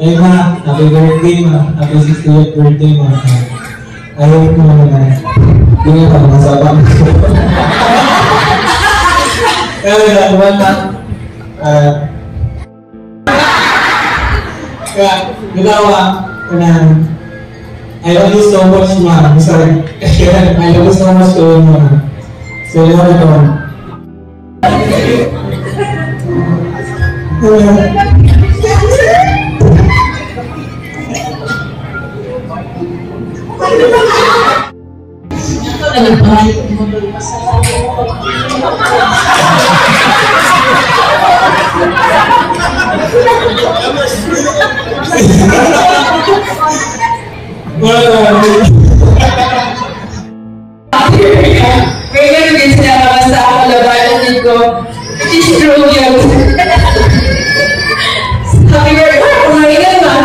Eh ma, happy birthday ma. Happy 60th birthday ma. Ayaw ko naman. Hindi nga pa, masabang. Kaya naman ma. Kaya, nagawa ko na I love you so much ma. Sorry. I love you so much to you ma. So, yun ako ma. Kaya din sila mga sa kalabanan ko. It's true yun. Sabi ko, kumain ba?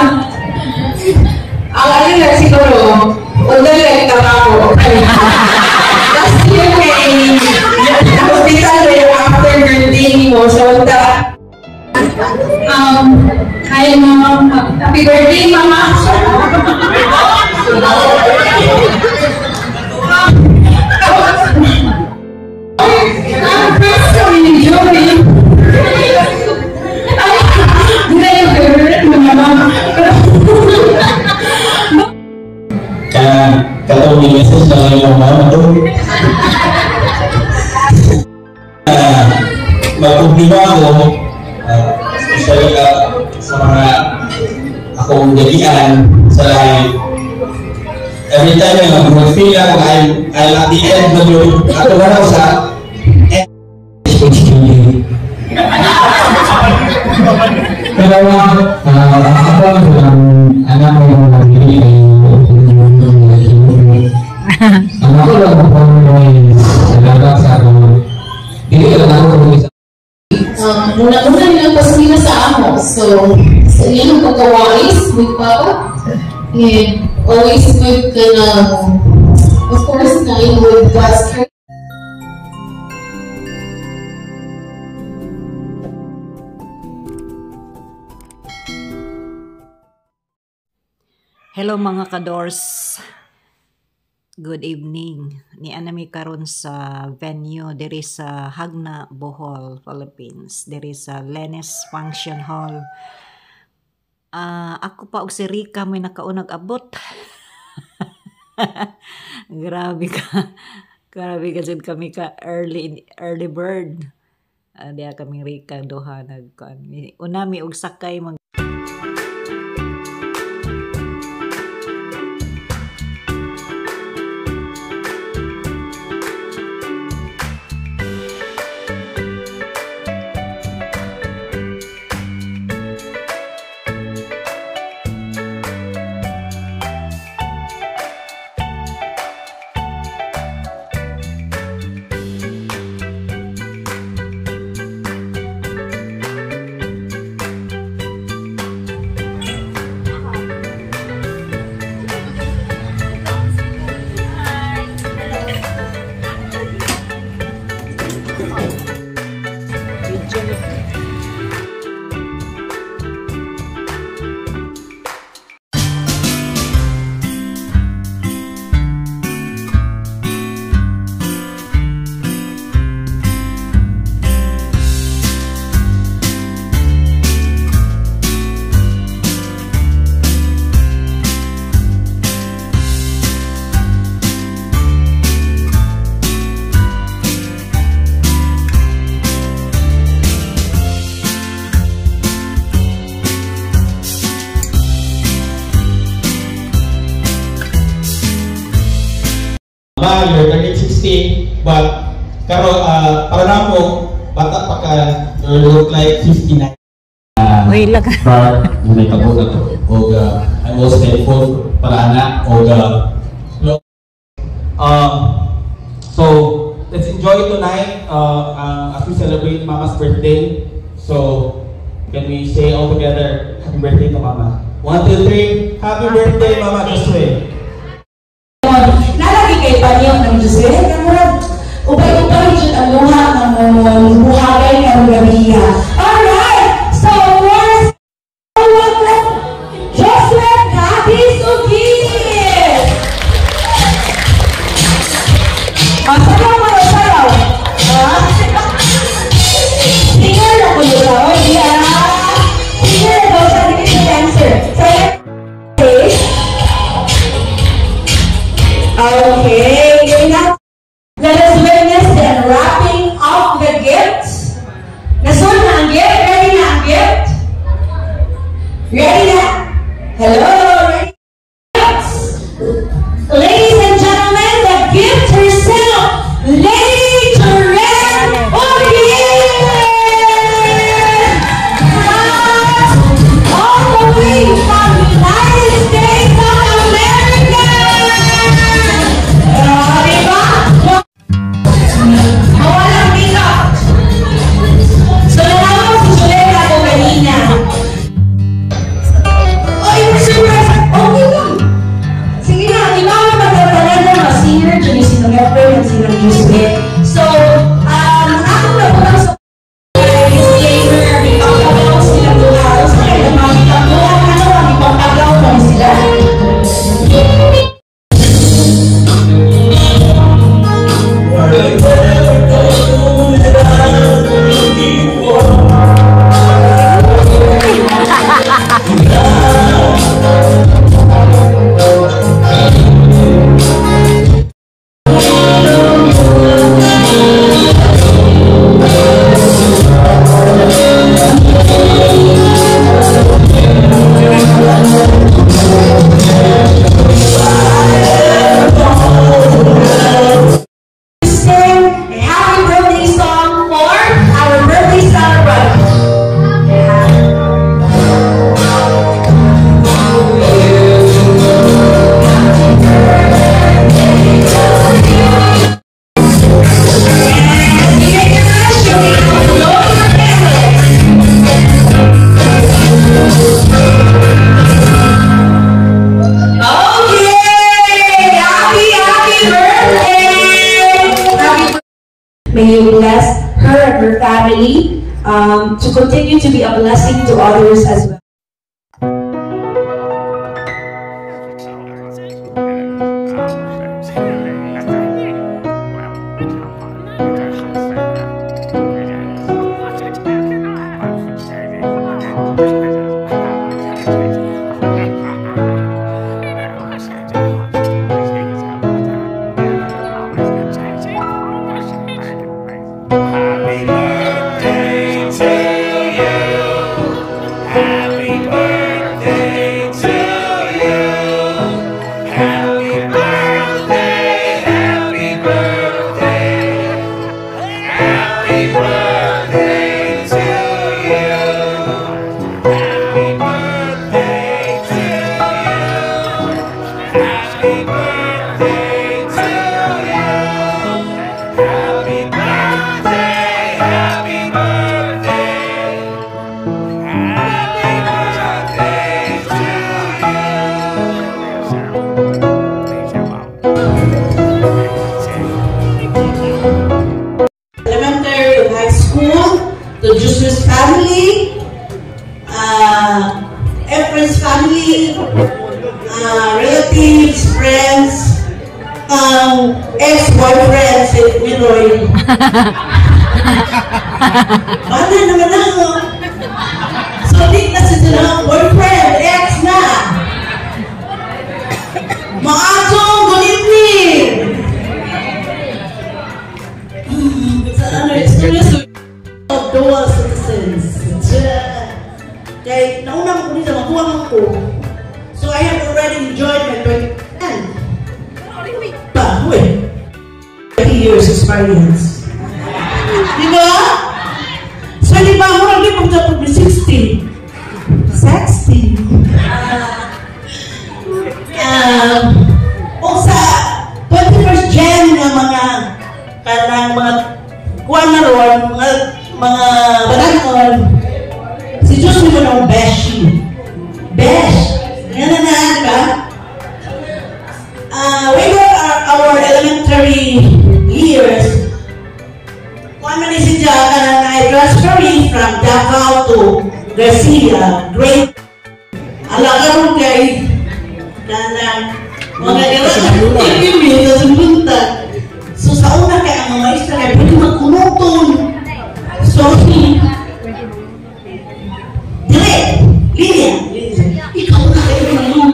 Ang ano lang siguro, undan lang ako. Tapos yun kay hospital na yung after birthday mo. So, hi mama, happy birthday mama. Katong i-message na lang yung mama to. Magkumplima ako, especially sa mga akong gagian sa live. Every time na mag-feel ako, I'm at the end of yung ako na ako sa end. Pero ako ang anak mo yung nabili ay ang ako lang kung may salamat sa ako. Hindi ka lang ako kung isa. Muna-muna nilang pasalina sa amo. So, sa ilang pagkawais with Papa. And always with of course, with God's strength. Hello mga kadors. Good evening. Ni anami karon sa venue diri sa Hagna, Bohol, Philippines. Diri sa Lenes Function Hall. Ako pa og si Rika may nakaunag abot. Grabe ka. Grabe kasi kami ka early bird. Diya kami Rika duha nagkan. Unami og sakay mag you're turning 16, but karo para na po bata pa ka, you look like 59. Wait lang. But may kabog na to. Og I'm most thankful para na og so let's enjoy tonight as we celebrate Mama's birthday. So can we say all together happy birthday to Mama? 1, 2, 3, happy birthday Mama Josué. Nalagi kay Panyo ng Josué, kamurag ubay-ubay dyan ang luha ng buhagay ng gabiya. Alright! So, first, welcome May you bless her and her family to continue to be a blessing to others as well. Elementary and high school, the Justus family, Efren's family, relatives, friends, ex-boyfriend, si Miroy. Bala naman ako. So, di na sila boyfriend, ex na. Maatong, good evening. Dual citizens. Kaya naunang ko dito, makuha ko. So I have already enjoyed my 20 years experience. Diba? So di ba ako lagi pag 60? 60. O sa 21st Gen ng mga kanang mga kuwan na ron, mga bananon, si Diyos mo ng Beshi. Besh. Yan na na, diba? We were our elementary years. Kuwan man si Jaga na I-transferring from Davao to Garcia, grade. Alaga mo kay kanang mga ilan na sumunta. So sa una kaya ang mga maestra kaya pwede magkunuton. So, Lilia, ikaw na kayo ng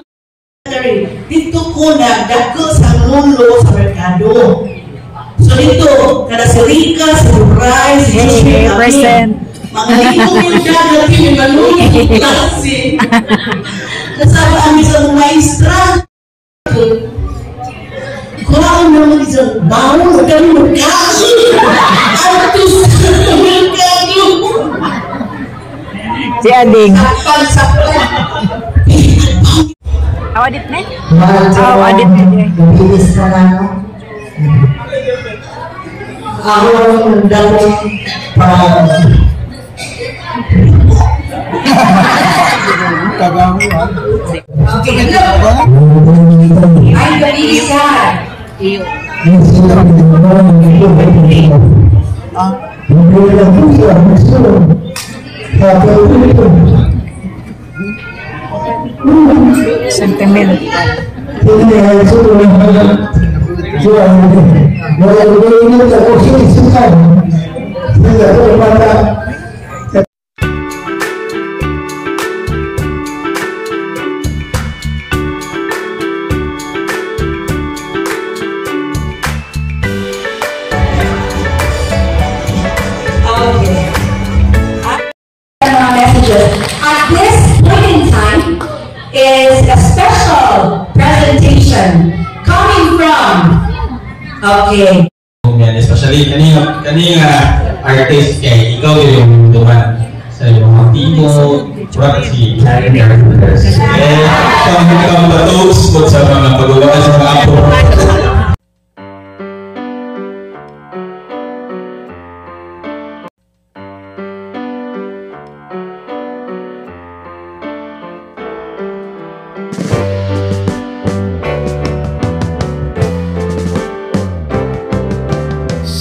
dito ko nagdako sa mulo sa merkado. So dito, kada si Rika, si Ray, si Joshua, mga dito yung dagati yung manulo yung klase. Kasama kami sa mga maestra. Kurang naman isang bawang sa kami magkasi. Artus sa merkado. Si Ading. Sakpan. Awadit na? Awadit na. Bilis na lang. Ako ang dalawang I'm very sad. Sentimental. At this point in time is a special presentation coming from, okay. Especially kanina artist kay ikaw yung duman sa mga tipo, si characters. So ikaw ma-toast sa mga paggawa sa mga apo.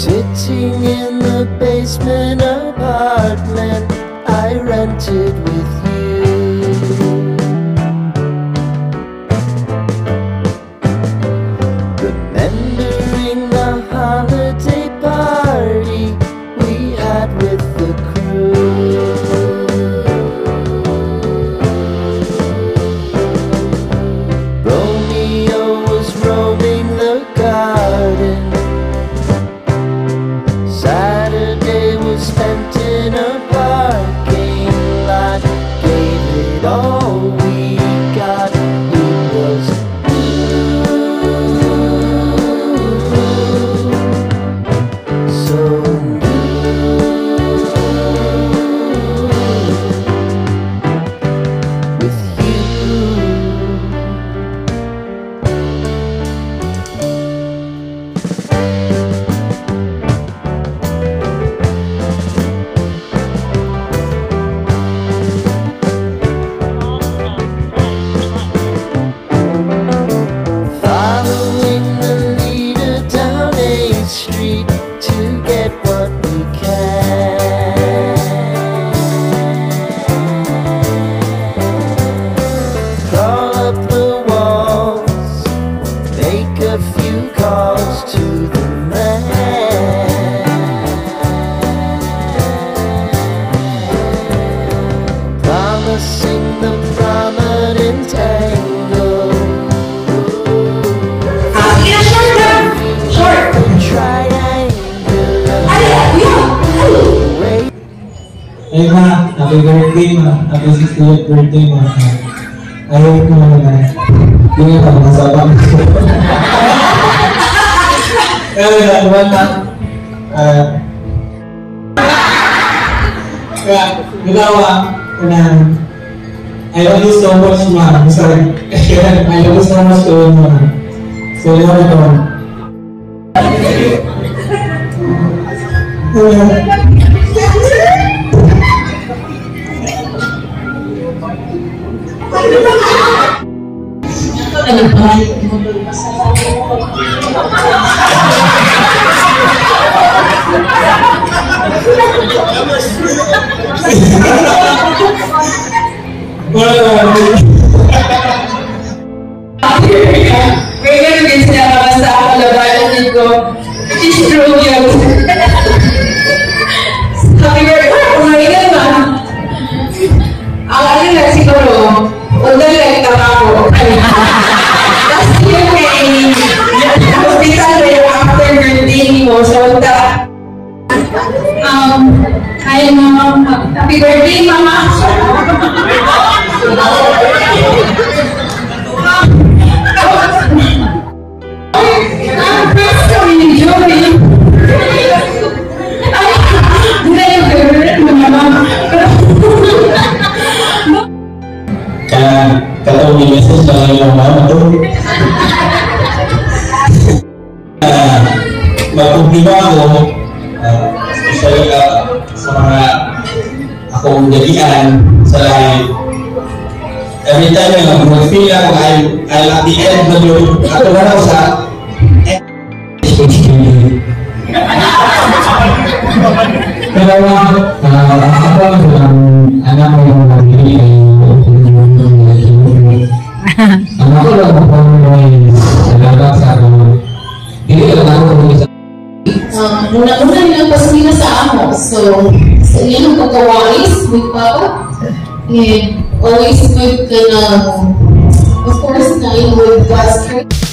Sitting living in the basement apartment I rented with you. Remembering the holiday party we had with the crew. Romeo was roaming the garden. Saturday was spent in a parking lot. Gave it all we got. It was so with you. Following the leader down 8th Street to get what we can. Crawl up the walls, make a few calls to the man. Promising the prominent angle. Short. Triangular way. Hey ma, happy birthday ma. Happy 60th birthday ma. Ayaw ko naman na. Hindi nga masabang. Kaya naman na. Kaya, nagawa ko na. I love you so much ma. Sorry. I love you so much to ma. So, yun ako ma. Ano ba? Ngayon din sila mabasa ako labanan ko. It's true yun. Sabi ko, kumain ba? Ang ano lang siguro, undan lang trabaho. Tapos yun kay hospital na yung after birthday mo. So, Hi, Mama. happy birthday, Mama! Kami ni Joey. Ay, hindi yung favorite mo, Mama. Kaya, katawag yung message na lang yung mama to. Magpumpiba ako, especially sa mga akong gagian sa live. Every time na mag-feel ako, I'm at the end na yun. Ako na ako sa pero ako ang anak ko yung nabili ang ako lang ako sa labas ako hindi ka lang ako sa Una-una nilang pasalina sa amo. So yan ang pagkawais with Papa. And always with of course, na with God's grace.